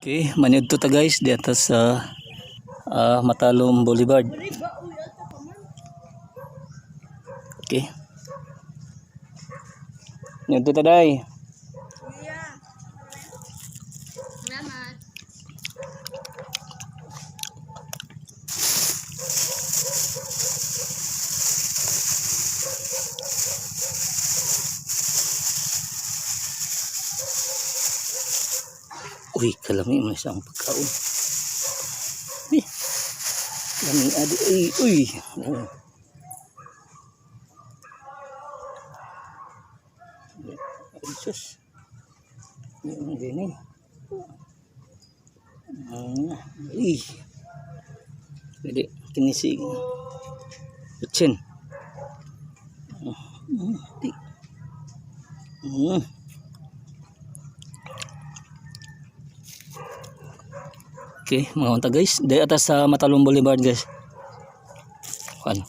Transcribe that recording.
Okay, manid to ta guys di atas sa Matalom Boulevard. Okay. Manid to ta day. Salamat. Uy, kalami man isang pagkaon. Uy, kalami adi. Uy. Jesus. Hindi ni. Uy. Jadi kinisig. Utsin. Di. Okay, mga unta guys. Di atas sa Matalom Boulevard guys. Ano?